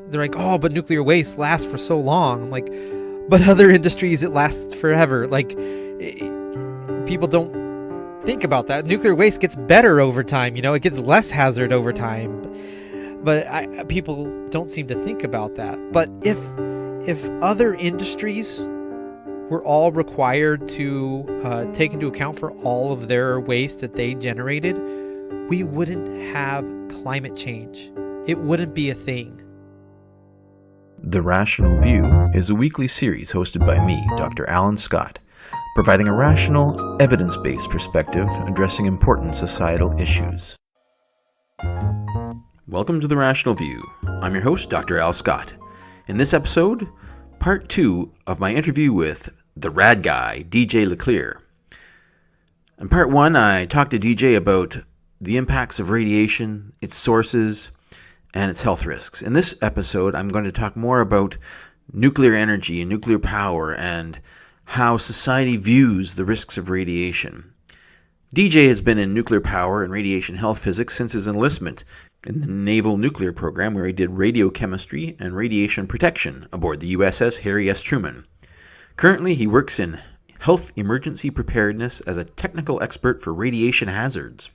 they're like, oh, but nuclear waste lasts for so long. I'm like, but other industries, it lasts forever. Like, people don't think about that. Nuclear waste gets better over time. It gets less hazard over time. But people don't seem to think about that. But if other industries were all required to take into account for all of their waste that they generated, we wouldn't have climate change. It wouldn't be a thing. The Rational View is a weekly series hosted by me, Dr. Alan Scott, providing a rational, evidence-based perspective addressing important societal issues. Welcome to The Rational View. I'm your host, Dr. Al Scott. In this episode, part 2 of my interview with the Rad Guy D.J. LeClear. In part 1, I talked to DJ about the impacts of radiation, its sources, and its health risks. In this episode, I'm going to talk more about nuclear energy and nuclear power and how society views the risks of radiation. DJ has been in nuclear power and radiation health physics since his enlistment in the Naval Nuclear Program, where he did radiochemistry and radiation protection aboard the USS Harry S. Truman. Currently, he works in health emergency preparedness as a technical expert for radiation hazards.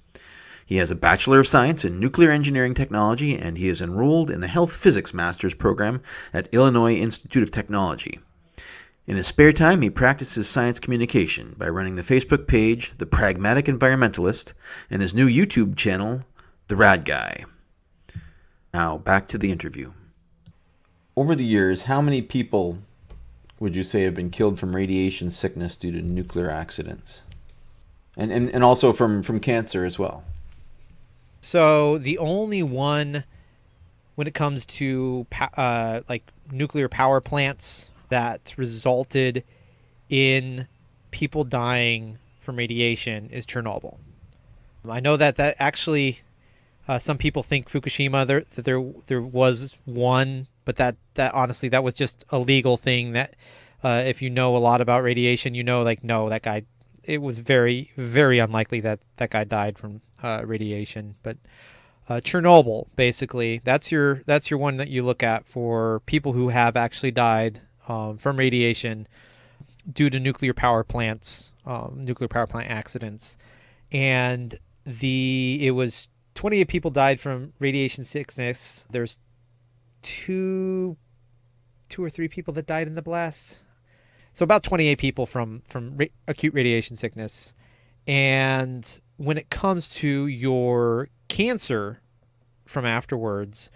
He has a Bachelor of Science in Nuclear Engineering Technology, and he is enrolled in the Health Physics Master's Program at Illinois Institute of Technology. In his spare time, he practices science communication by running the Facebook page, The Pragmatic Environmentalist, and his new YouTube channel, The Rad Guy. Now, back to the interview. Over the years, how many people would you say have been killed from radiation sickness due to nuclear accidents? And also from cancer as well? So the only one, when it comes to like nuclear power plants, that resulted in people dying from radiation is Chernobyl. I know that actually some people think Fukushima that there was one, but that honestly that was just a legal thing that if you know a lot about radiation, like, no, that guy, it was very, very unlikely that guy died from radiation. But Chernobyl, basically, that's your one that you look at for people who have actually died from radiation due to nuclear power plant accidents. And it was 28 people died from radiation sickness. There's two or three people that died in the blast. So about 28 people from acute radiation sickness. And when it comes to your cancer from afterwards,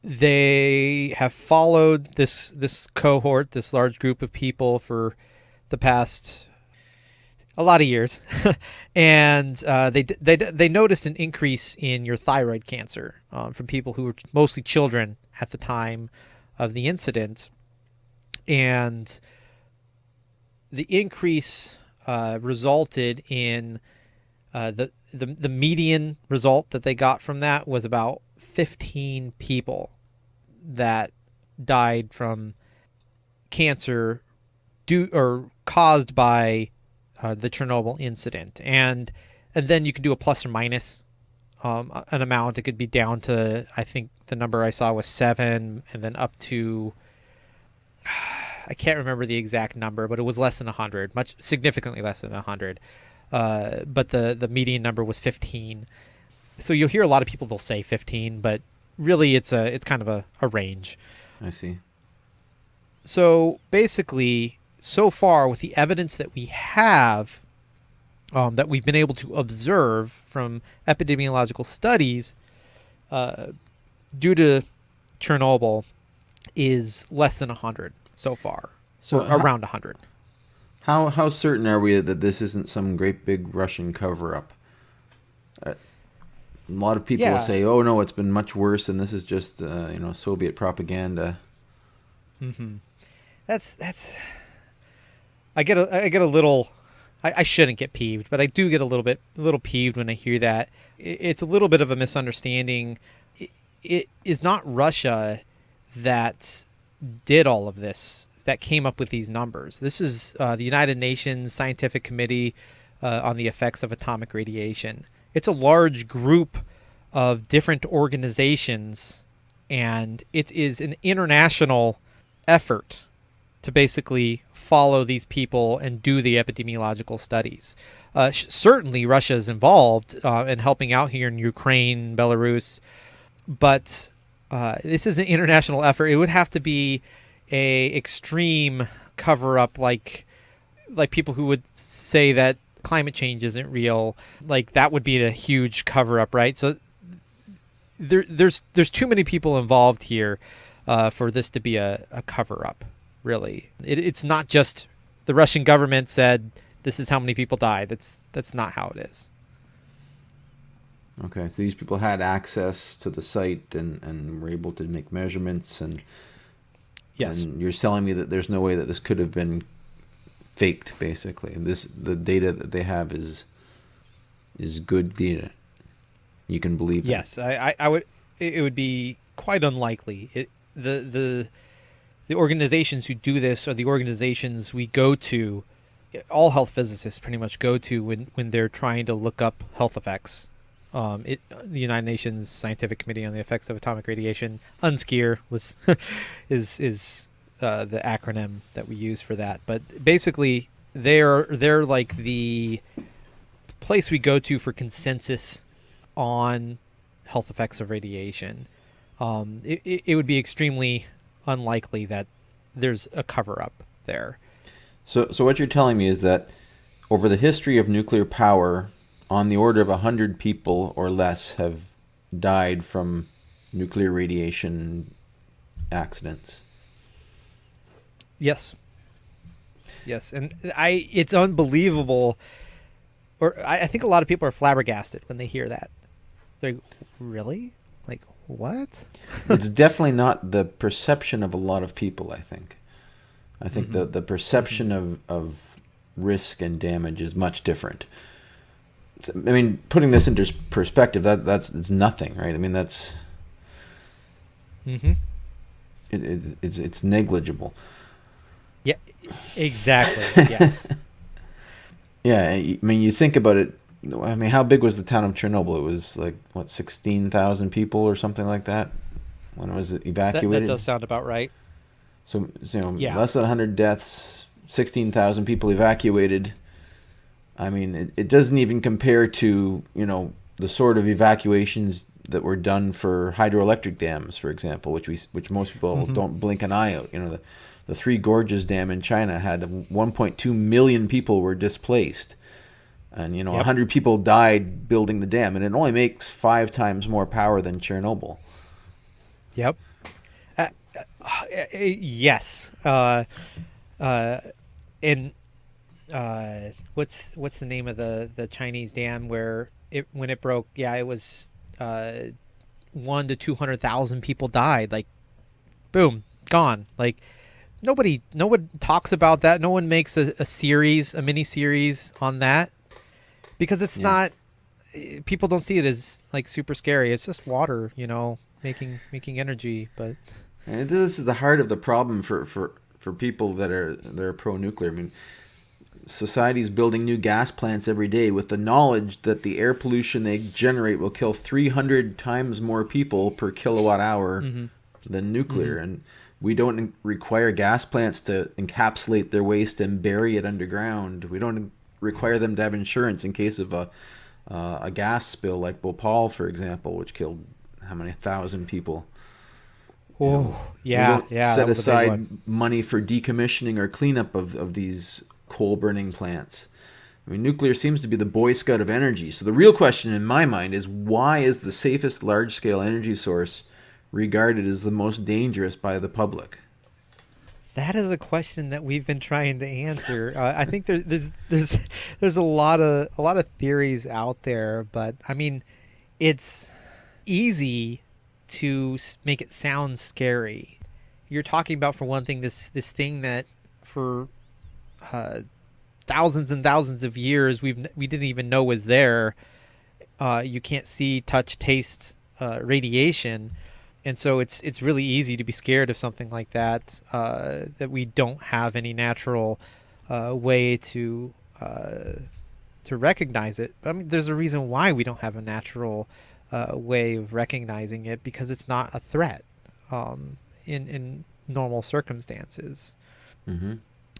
they have followed this cohort, this large group of people for the past a lot of years, and they noticed an increase in your thyroid cancer from people who were mostly children at the time of the incident, and the increase resulted in the median result that they got from that was about 15 people that died from cancer caused by the Chernobyl incident. And then you could do a plus or minus an amount. It could be down to, I think the number I saw was 7, and then up to, I can't remember the exact number, but it was less than 100, significantly less than 100. But the median number was 15. So you'll hear a lot of people, they'll say 15, but really it's kind of a range. I see. So basically, so far with the evidence that we have, that we've been able to observe from epidemiological studies, due to Chernobyl, is less than 100 so far. So around 100. How certain are we that this isn't some great big Russian cover-up? A lot of people will say, "Oh no, it's been much worse, and this is just Soviet propaganda." Mm-hmm. That's. I get a little. I shouldn't get peeved, but I do get a little peeved when I hear that. It's a little bit of a misunderstanding. It is not Russia that did all of this, that came up with these numbers. This is the United Nations Scientific Committee on the Effects of Atomic Radiation. It's a large group of different organizations and it is an international effort to basically follow these people and do the epidemiological studies. Certainly, Russia is involved in helping out here in Ukraine, Belarus, but this is an international effort. It would have to be a extreme cover up, like people who would say that climate change isn't real. Like that would be a huge cover up, right? So there's too many people involved here for this to be a cover up. Really, it's not just the Russian government said this is how many people died. That's not how it is. Okay, so these people had access to the site and were able to make measurements, and yes, and you're telling me that there's no way that this could have been faked, basically. And the data that they have is good data. You can believe. Yes, I would. It would be quite unlikely. The organizations who do this are the organizations we go to. All health physicists pretty much go to when they're trying to look up health effects. The United Nations Scientific Committee on the Effects of Atomic Radiation, UNSCEAR, is the acronym that we use for that. But basically, they're like the place we go to for consensus on health effects of radiation. It would be extremely unlikely that there's a cover-up there. So what you're telling me is that over the history of nuclear power, on the order of 100 people or less have died from nuclear radiation accidents. Yes. Yes, and it's unbelievable. Or I think a lot of people are flabbergasted when they hear that. They're like, really? Like, what? It's definitely not the perception of a lot of people, I think. I think Mm-hmm. the perception of risk and damage is much different. I mean, putting this into perspective, it's nothing, right? I mean, that's Mm-hmm. it's negligible. Yeah, exactly. Yes. Yeah, I mean, you think about it. I mean, how big was the town of Chernobyl? It was like, what, 16,000 people or something like that when it was evacuated? That does sound about right. So Yeah. less than 100 deaths, 16,000 people evacuated. I mean, it doesn't even compare to, the sort of evacuations that were done for hydroelectric dams, for example, which most people Mm-hmm. don't blink an eye out. The Three Gorges Dam in China had 1.2 million people were displaced. And, Yep. 100 people died building the dam. And it only makes 5 times more power than Chernobyl. Yep. Yes. And what's the name of the Chinese dam where when it broke? Yeah, it was 1 to 200,000 people died. Like, boom, gone. Like no one talks about that. No one makes a mini series on that because it's not. People don't see it as like super scary. It's just water, making energy. But And this is the heart of the problem for people that are pro-nuclear. I mean, society's building new gas plants every day with the knowledge that the air pollution they generate will kill 300 times more people per kilowatt hour mm-hmm. than nuclear. Mm-hmm. And we don't require gas plants to encapsulate their waste and bury it underground. We don't require them to have insurance in case of a gas spill like Bhopal, for example, which killed how many thousand people. Oh, We don't yeah. set That was a big aside one. money for decommissioning or cleanup of these coal burning plants. I mean, nuclear seems to be the Boy Scout of energy. So the real question in my mind is, why is the safest large-scale energy source regarded as the most dangerous by the public? That is a question that we've been trying to answer. I think there's a lot of theories out there, but I mean, it's easy to make it sound scary. You're talking about, for one thing, this thing that for thousands and thousands of years we didn't even know was there. You can't see, touch, taste radiation. And so it's really easy to be scared of something like that, that we don't have any natural way to recognize it. I mean, there's a reason why we don't have a natural way of recognizing it, because it's not a threat. in normal circumstances. Mm-hmm.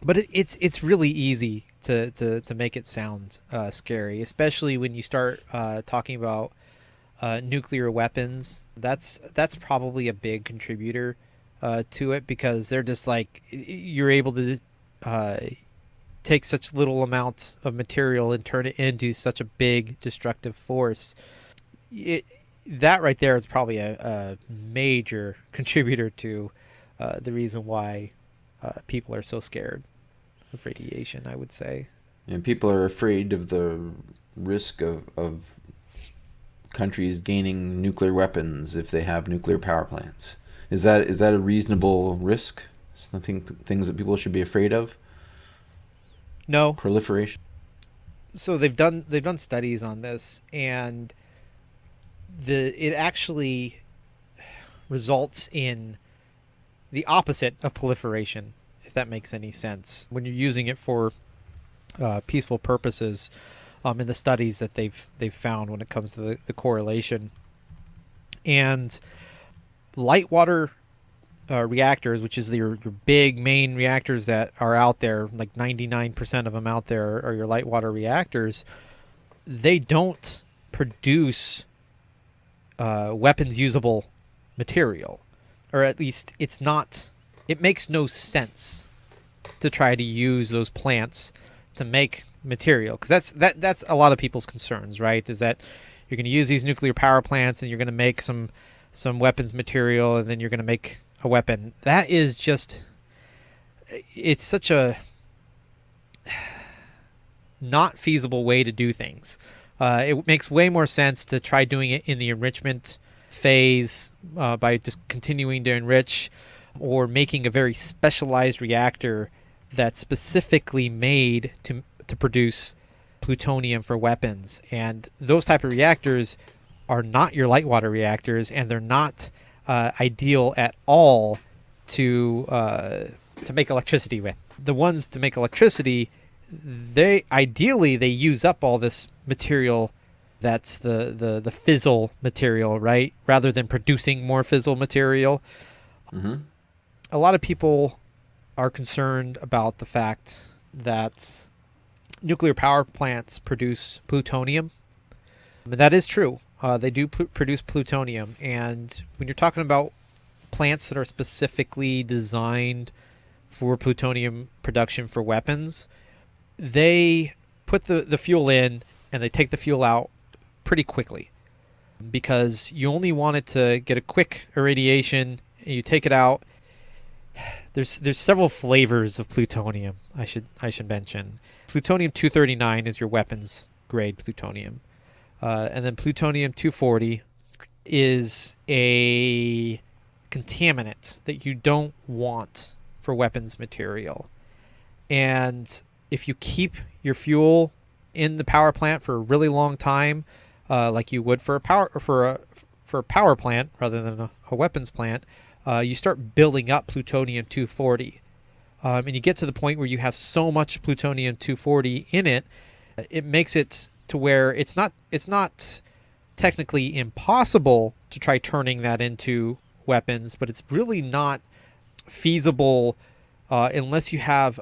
But it's really easy to make it sound scary, especially when you start talking about nuclear weapons. That's probably a big contributor to it, because they're just like, you're able to take such little amounts of material and turn it into such a big destructive force. That right there is probably a major contributor to the reason why people are so scared of radiation, I would say. And people are afraid of the risk of countries gaining nuclear weapons if they have nuclear power plants. Is that a reasonable risk? Something, things that people should be afraid of? No. Proliferation. So they've done studies on this, and it actually results in the opposite of proliferation, if that makes any sense. When you're using it for peaceful purposes, in the studies that they've found when it comes to the correlation. And light water reactors, which is your big main reactors that are out there, like 99% of them out there are your light water reactors. They don't produce weapons usable material, or at least it makes no sense to try to use those plants to make material, because that's a lot of people's concerns, right? Is that you're going to use these nuclear power plants and you're going to make some weapons material, and then you're going to make a weapon. That is just, it's such a not feasible way to do things. It makes way more sense to try doing it in the enrichment phase, by just continuing to enrich, or making a very specialized reactor that's specifically made to produce plutonium for weapons. And those type of reactors are not your light water reactors, and they're not ideal at all to make electricity with. The ones to make electricity, they use up all this material that's the fissile material, right? Rather than producing more fissile material. Mm-hmm. A lot of people are concerned about the fact that nuclear power plants produce plutonium. And that is true. They do produce plutonium. And when you're talking about plants that are specifically designed for plutonium production for weapons, they put the fuel in and they take the fuel out pretty quickly, because you only want it to get a quick irradiation, and you take it out. There's several flavors of plutonium, I should mention. Plutonium-239 is your weapons grade plutonium. And then plutonium-240 is a contaminant that you don't want for weapons material. And if you keep your fuel in the power plant for a really long time, like you would for a power plant rather than a weapons plant, you start building up plutonium-240. And you get to the point where you have so much plutonium-240 in it, it makes it to where it's not technically impossible to try turning that into weapons, but it's really not feasible unless you have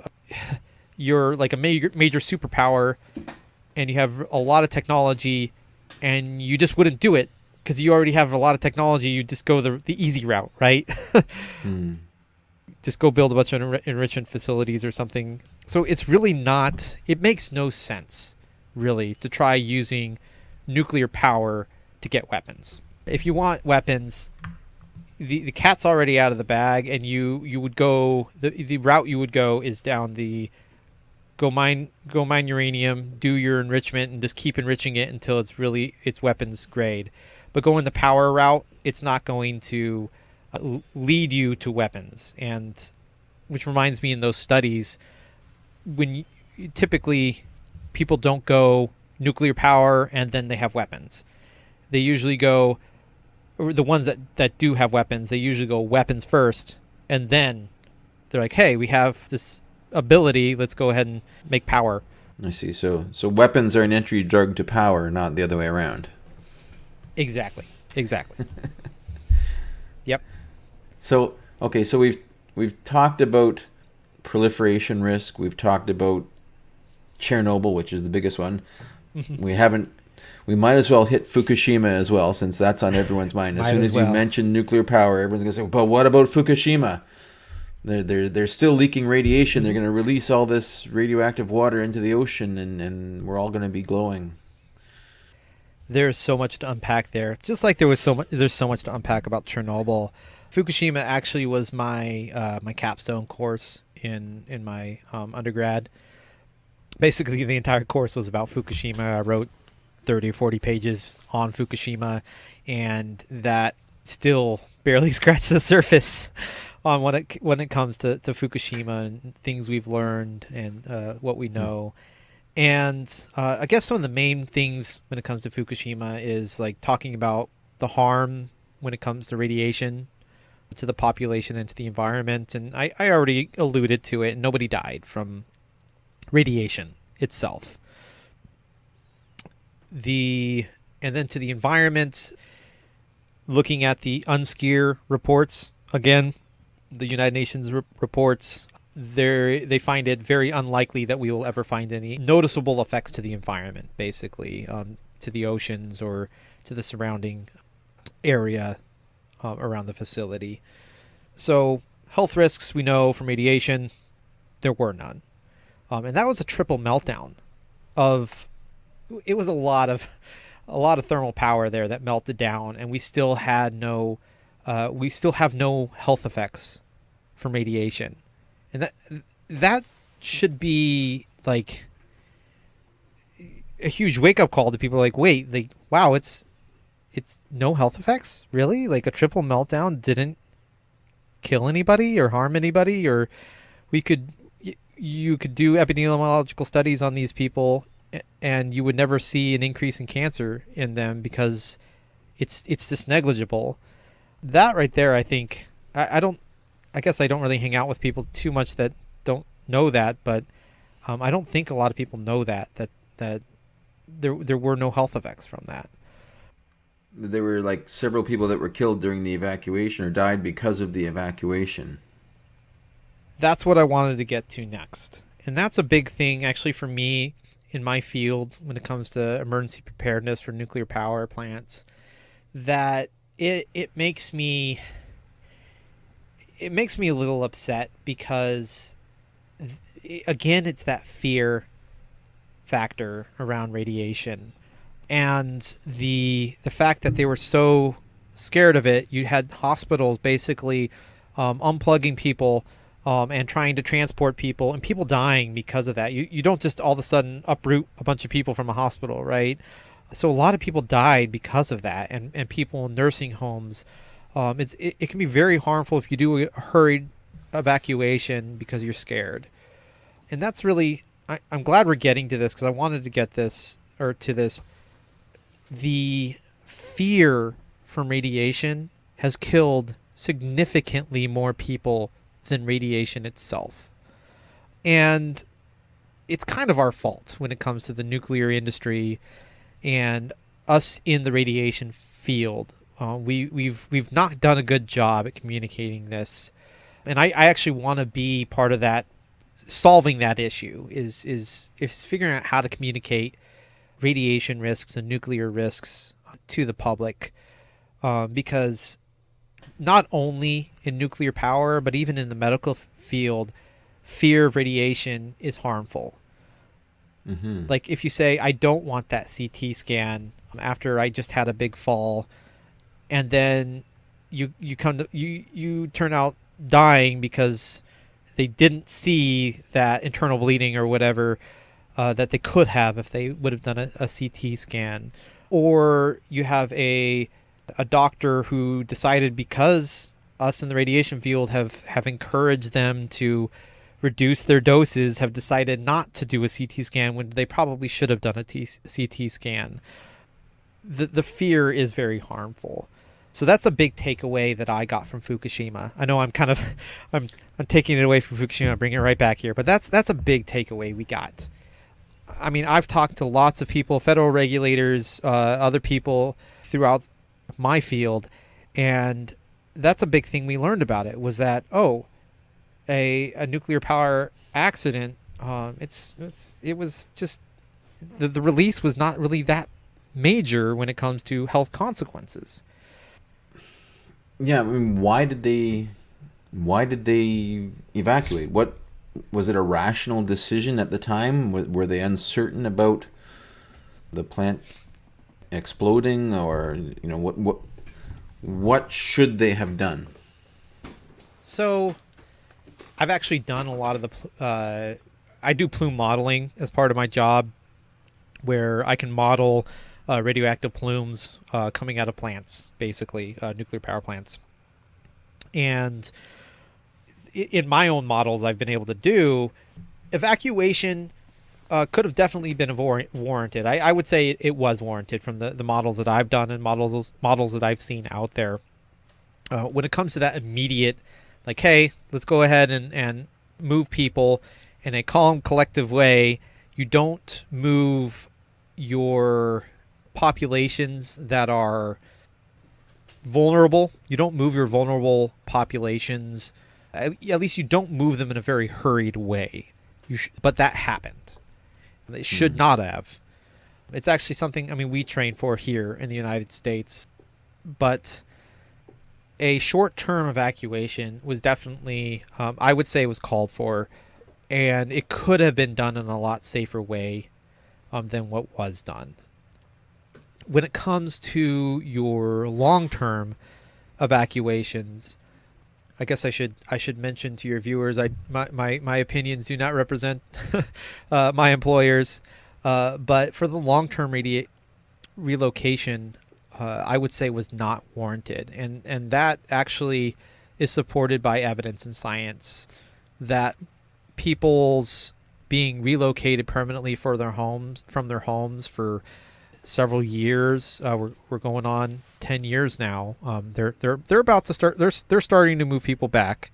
you're like a major superpower and you have a lot of technology, and you just wouldn't do it because you already have a lot of technology. You just go the easy route, right? Just go build a bunch of enrichment facilities or something. So it's really not, it makes no sense really to try using nuclear power to get weapons. If you want weapons, the cat's already out of the bag, and you would go, the route you would go is down the go mine uranium, do your enrichment, and just keep enriching it until it's weapons grade. But going the power route, it's not going to lead you to weapons. And which reminds me, in those studies, typically people don't go nuclear power and then they have weapons. They usually go, or the ones that do have weapons, they usually go weapons first, and then they're like, hey, we have this ability, let's go ahead and make power. I see. So weapons are an entry drug to power, not the other way around. Exactly. Yep. So okay, so we've talked about proliferation risk. We've talked about Chernobyl, which is the biggest one. We haven't. We might as well hit Fukushima as well, since that's on everyone's mind. As Might soon as as you well. mention nuclear power, everyone's gonna say, "But what about Fukushima? They're still leaking radiation. They're Mhm. going to release all this radioactive water into the ocean, and we're all going to be glowing." There's so much to unpack there. Just like there's so much to unpack about Chernobyl. Fukushima actually was my capstone course in my undergrad. Basically, the entire course was about Fukushima. I wrote 30 or 40 pages on Fukushima, and that still barely scratched the surface on when it comes to Fukushima and things we've learned and what we know. And I guess some of the main things when it comes to Fukushima is like talking about the harm when it comes to radiation to the population and to the environment. And I already alluded to it. Nobody died from radiation itself. The and then to the environment, looking at the UNSCEAR reports again, the United Nations reports, they find it very unlikely that we will ever find any noticeable effects to the environment, basically, to the oceans or to the surrounding area around the facility. So health risks we know from radiation, there were none, and that was a triple meltdown of. It was a lot of thermal power there that melted down, and we still had no, we still have no health effects from radiation, and that should be like a huge wake up call to people. Like, wait, like, wow, it's no health effects, really? Like a triple meltdown didn't kill anybody or harm anybody, or we could you could do epidemiological studies on these people and you would never see an increase in cancer in them because it's just negligible. That right there, I think, I don't, I guess I don't really hang out with people too much that don't know that, but I don't think a lot of people know that there were no health effects from that. There were like several people that were killed during the evacuation or died because of the evacuation. That's what I wanted to get to next, and that's a big thing actually for me in my field when it comes to emergency preparedness for nuclear power plants. That it makes me a little upset because again it's that fear factor around radiation and the fact that they were so scared of it. You had hospitals basically unplugging people and trying to transport people and people dying because of that. You don't just all of a sudden uproot a bunch of people from a hospital, right? So a lot of people died because of that, and people in nursing homes. It can be very harmful if you do a hurried evacuation because you're scared, and that's really I'm glad we're getting to this because I wanted to get this or to this. The fear from radiation has killed significantly more people than radiation itself, and it's kind of our fault when it comes to the nuclear industry and us in the radiation field. We've not done a good job at communicating this, and I actually want to be part of that. Solving that issue is figuring out how to communicate radiation risks and nuclear risks to the public, because not only in nuclear power but even in the medical field, fear of radiation is harmful. Mm-hmm. Like if you say I don't want that CT scan after I just had a big fall, and then you turn out dying because they didn't see that internal bleeding or whatever that they could have if they would have done a CT scan, or you have a doctor who decided because us in the radiation field have encouraged them to reduce their doses, have decided not to do a CT scan when they probably should have done a CT scan. The fear is very harmful. So that's a big takeaway that I got from Fukushima. I know I'm kind of I'm taking it away from Fukushima, bringing it right back here, but that's a big takeaway we got. I mean, I've talked to lots of people, federal regulators, other people throughout my field, and that's a big thing we learned about it, was that, a nuclear power accident, it was just the release was not really that major when it comes to health consequences. Yeah, I mean, why did they evacuate? What was it, a rational decision at the time? Were they uncertain about the plant exploding, or what should they have done? So I've actually done a lot of I do plume modeling as part of my job, where I can model radioactive plumes coming out of plants, basically nuclear power plants. And in my own models I've been able to do, evacuation could have definitely been warranted. I would say it was warranted from the models that I've done and models that I've seen out there. When it comes to that immediate, like, hey, let's go ahead and move people in a calm, collective way. You don't move your populations that are vulnerable. You don't move your vulnerable populations. At least you don't move them in a very hurried way. But that happened. It should not have. It's actually something, I mean, we train for here in the United States. But a short-term evacuation was definitely, I would say, was called for, and it could have been done in a lot safer way than what was done. When it comes to your long-term evacuations, I guess I should mention to your viewers, my opinions do not represent my employers, but for the long-term relocation, I would say was not warranted, and that actually is supported by evidence and science that people's being relocated permanently from their homes for several years. We're going on 10 years now. They're about to start. They're starting to move people back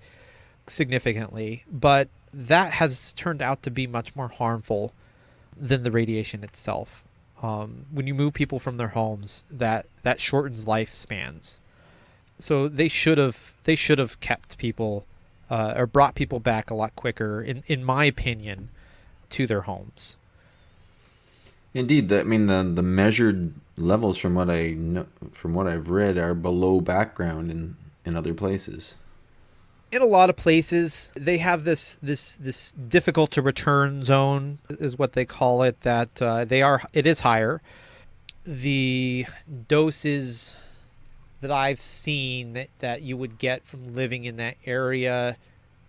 significantly, but that has turned out to be much more harmful than the radiation itself. When you move people from their homes, that shortens lifespans. So they should have kept people or brought people back a lot quicker, in my opinion, to their homes. Indeed, I mean, the measured levels, from what I know, from what I've read, are below background in other places. In a lot of places, they have this difficult to return zone, is what they call it. That it is higher. The doses that I've seen that you would get from living in that area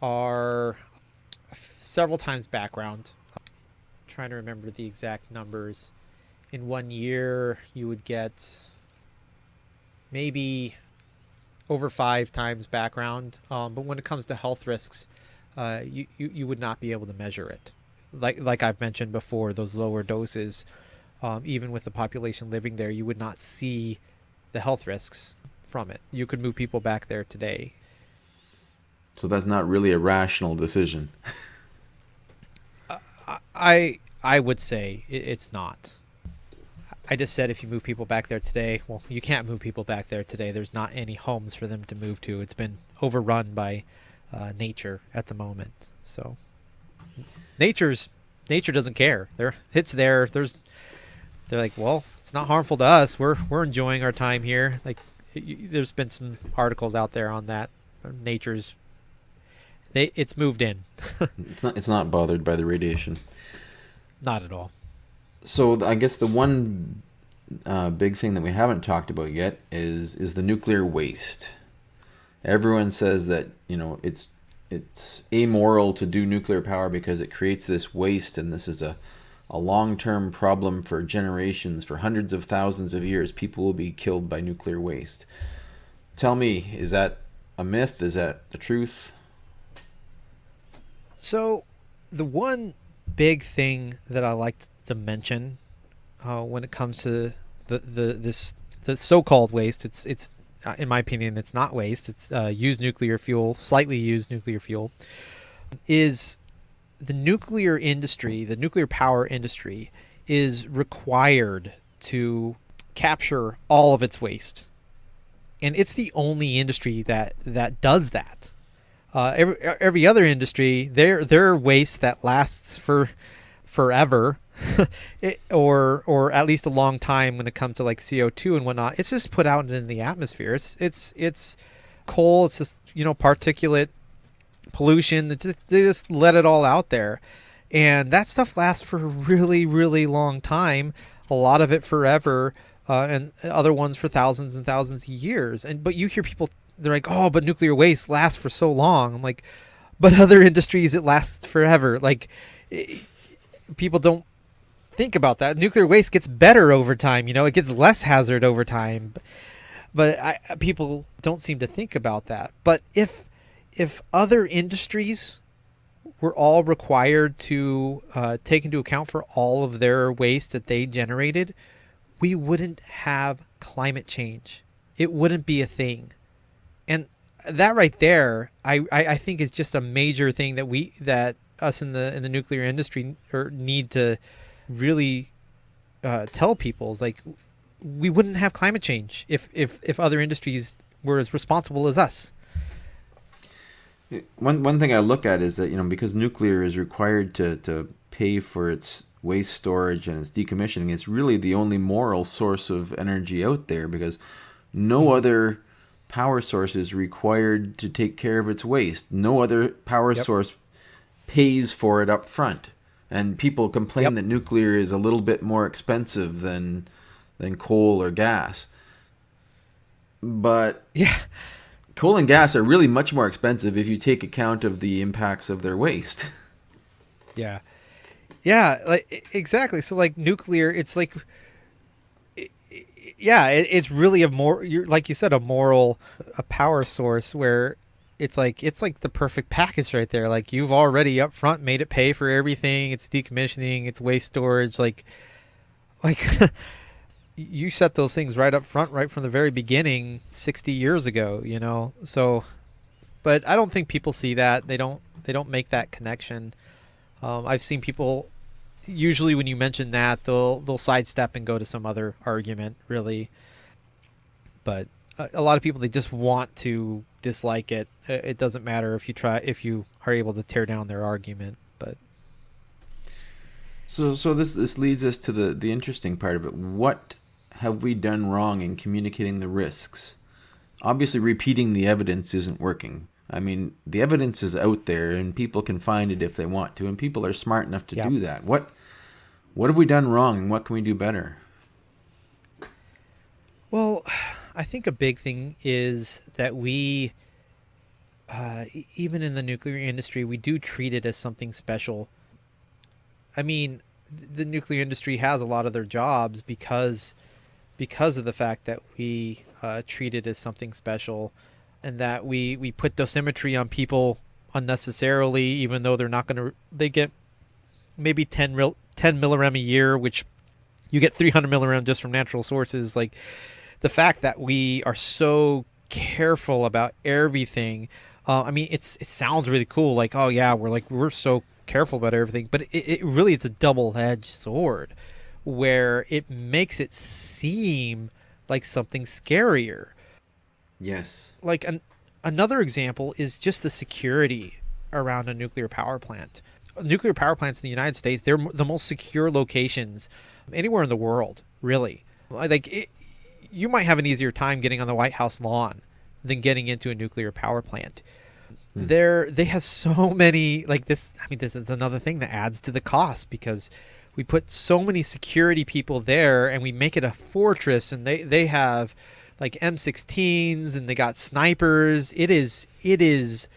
are several times background. I'm trying to remember the exact numbers. In 1 year, you would get maybe over 5 times background. But when it comes to health risks, you would not be able to measure it. Like I've mentioned before, those lower doses, even with the population living there, you would not see the health risks from it. You could move people back there today. So that's not really a rational decision. I would say it's not. I just said if you move people back there today, well, you can't move people back there today. There's not any homes for them to move to. It's been overrun by nature at the moment. So nature doesn't care. It's there. They're like, well, it's not harmful to us. We're enjoying our time here. Like, there's been some articles out there on that. It's moved in. It's not bothered by the radiation. Not at all. So I guess the one big thing that we haven't talked about yet is the nuclear waste. Everyone says that it's amoral to do nuclear power because it creates this waste, and this is a long-term problem for generations, for hundreds of thousands of years. People will be killed by nuclear waste. Tell me, is that a myth? Is that the truth? So the one big thing that I like to mention when it comes to the so-called waste, it's in my opinion, it's not waste. It's used nuclear fuel, slightly used nuclear fuel, is the nuclear industry, the nuclear power industry, is required to capture all of its waste. and it's the only industry that does that. Every other industry, their waste that lasts for forever, or at least a long time when it comes to like CO2 and whatnot. It's just put out in the atmosphere. It's coal. It's just particulate pollution. They just let it all out there, and that stuff lasts for a really really long time. A lot of it forever, and other ones for thousands and thousands of years. But you hear people, they're like, oh, but nuclear waste lasts for so long. I'm like, but other industries, it lasts forever. Like, people don't think about that. Nuclear waste gets better over time. It gets less hazard over time. But people don't seem to think about that. But if other industries were all required to take into account for all of their waste that they generated, we wouldn't have climate change. It wouldn't be a thing. And that right there, I think is just a major thing that us in the nuclear industry need to really tell people. Is like, we wouldn't have climate change if other industries were as responsible as us. One thing I look at is that, because nuclear is required to pay for its waste storage and its decommissioning, it's really the only moral source of energy out there, because no other power source is required to take care of its waste. No other power source pays for it up front. And people complain that nuclear is a little bit more expensive than coal or gas. But coal and gas are really much more expensive if you take account of the impacts of their waste. Yeah, like exactly. So like nuclear, it's like, it's really like you said, a power source where it's like the perfect package right there. Like, you've already up front made it pay for everything. It's decommissioning, it's waste storage, like you set those things right up front, right from the very beginning, 60 years ago, So, but I don't think people see that. They don't make that connection. I've seen people, usually when you mention that, they'll sidestep and go to some other argument, really. But a lot of people, they just want to dislike it. It doesn't matter if you are able to tear down their argument. But so this leads us to the interesting part of it. What have we done wrong in communicating the risks? Obviously, repeating the evidence isn't working. I mean, the evidence is out there, and people can find it if they want to, and people are smart enough to do that. What have we done wrong, and what can we do better? Well, I think a big thing is that we, even in the nuclear industry, we do treat it as something special. I mean, the nuclear industry has a lot of their jobs because of the fact that we treat it as something special, and that we put dosimetry on people unnecessarily, even though they're not going to. They get maybe 10 millirem a year, which you get 300 millirem just from natural sources. Like, the fact that we are so careful about everything. I mean, it sounds really cool. Like, oh yeah, we're so careful about everything, but it really, it's a double-edged sword, where it makes it seem like something scarier. Yes. Like, another example is just the security around a nuclear power plant. Nuclear power plants in the United States, they're the most secure locations anywhere in the world, really. Like, you might have an easier time getting on the White House lawn than getting into a nuclear power plant. They have so many, like this. I mean, this is another thing that adds to the cost, because we put so many security people there, and we make it a fortress, and they have like M16s, and they got snipers. It is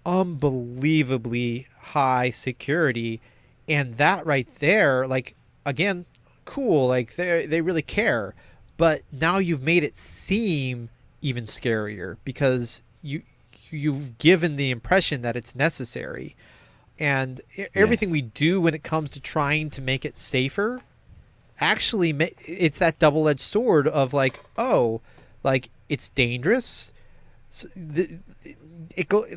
unbelievably high security, and that right there, like, again, cool. Like, they really care, but now you've made it seem even scarier, because you've given the impression that it's necessary. And everything we do when it comes to trying to make it safer, actually, it's that double-edged sword of like, oh, like, it's dangerous. So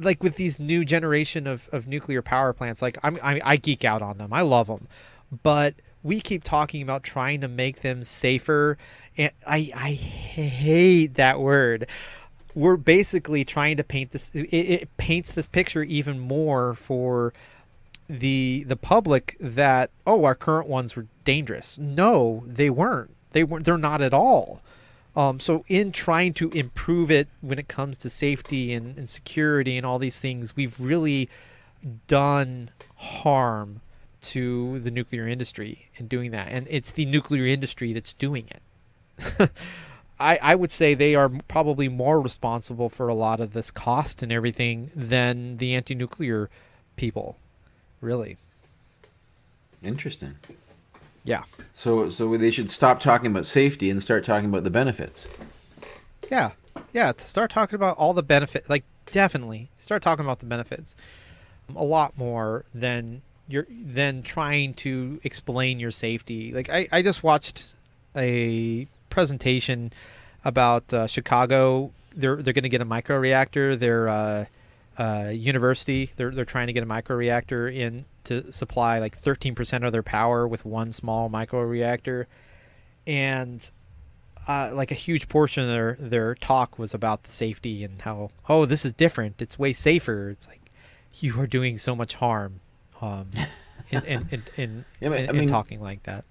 like with these new generation of nuclear power plants, like I geek out on them. I love them. But we keep talking about trying to make them safer, and I hate that word. We're basically trying to paint this. It paints this picture even more for the public that, oh, our current ones were dangerous. No, they weren't. They're not at all. So in trying to improve it when it comes to safety and security and all these things, we've really done harm to the nuclear industry in doing that. And it's the nuclear industry that's doing it. I would say they are probably more responsible for a lot of this cost and everything than the anti-nuclear people, really. Interesting. Yeah. So they should stop talking about safety and start talking about the benefits. Yeah. To start talking about all the benefits, like definitely start talking about the benefits a lot more than trying to explain your safety. Like I just watched a presentation about Chicago. They're going to get a microreactor. Their university, they're trying to get a microreactor in to supply like 13% of their power with one small microreactor, and like a huge portion of their talk was about the safety and how, oh, this is different, it's way safer. It's like, you are doing so much harm in talking like that.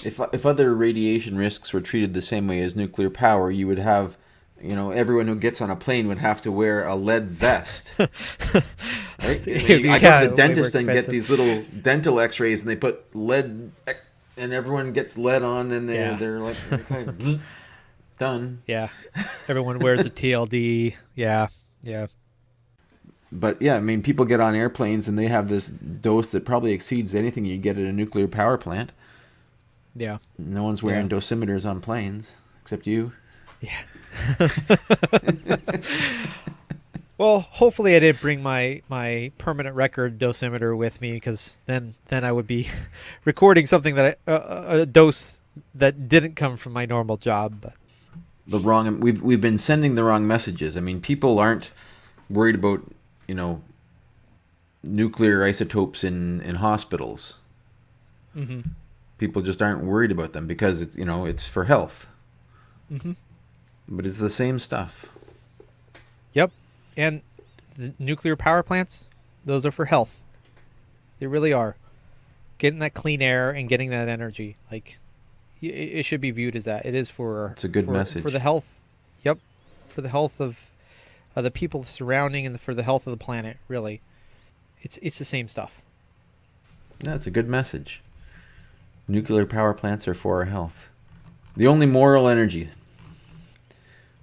If other radiation risks were treated the same way as nuclear power, you would have, everyone who gets on a plane would have to wear a lead vest. Right? I go to the dentist and get these little dental x-rays, and they put lead, and everyone gets lead on, and they're like, okay, done. Yeah. Everyone wears a TLD. Yeah. But yeah, people get on airplanes and they have this dose that probably exceeds anything you get at a nuclear power plant. Yeah. No one's wearing dosimeters on planes, except you. Yeah. Well, hopefully I didn't bring my permanent record dosimeter with me, because then I would be recording something that a dose that didn't come from my normal job. But we've been sending the wrong messages. People aren't worried about nuclear isotopes in hospitals. Mm-hmm. People just aren't worried about them because it's for health. Mm-hmm. But it's the same stuff. Yep. And the nuclear power plants, those are for health. They really are. Getting that clean air and getting that energy, like, it should be viewed as that. It is for. It's a good message for the health. Yep, for the health of the people surrounding and for the health of the planet. Really, it's the same stuff. That's a good message. Nuclear power plants are for our health. The only moral energy.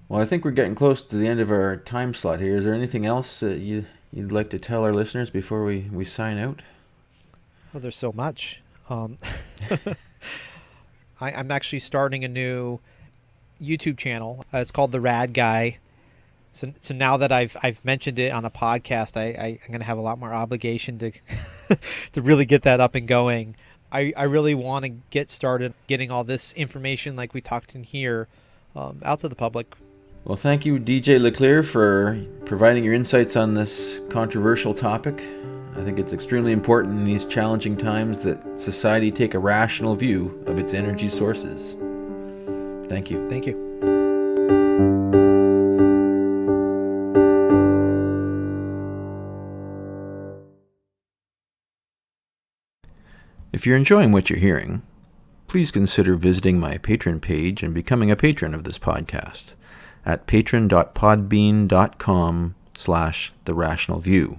Well, I think we're getting close to the end of our time slot here. Is there anything else you'd like to tell our listeners before we sign out? Well, there's so much. I'm actually starting a new YouTube channel. It's called The Rad Guy. So now that I've mentioned it on a podcast, I'm going to have a lot more obligation to to really get that up and going. I really want to get started getting all this information, like we talked in here, out to the public. Well, thank you, DJ LeClear, for providing your insights on this controversial topic. I think it's extremely important in these challenging times that society take a rational view of its energy sources. Thank you. Thank you. If you're enjoying what you're hearing, please consider visiting my Patreon page and becoming a patron of this podcast at patron.podbean.com/TheRationalView.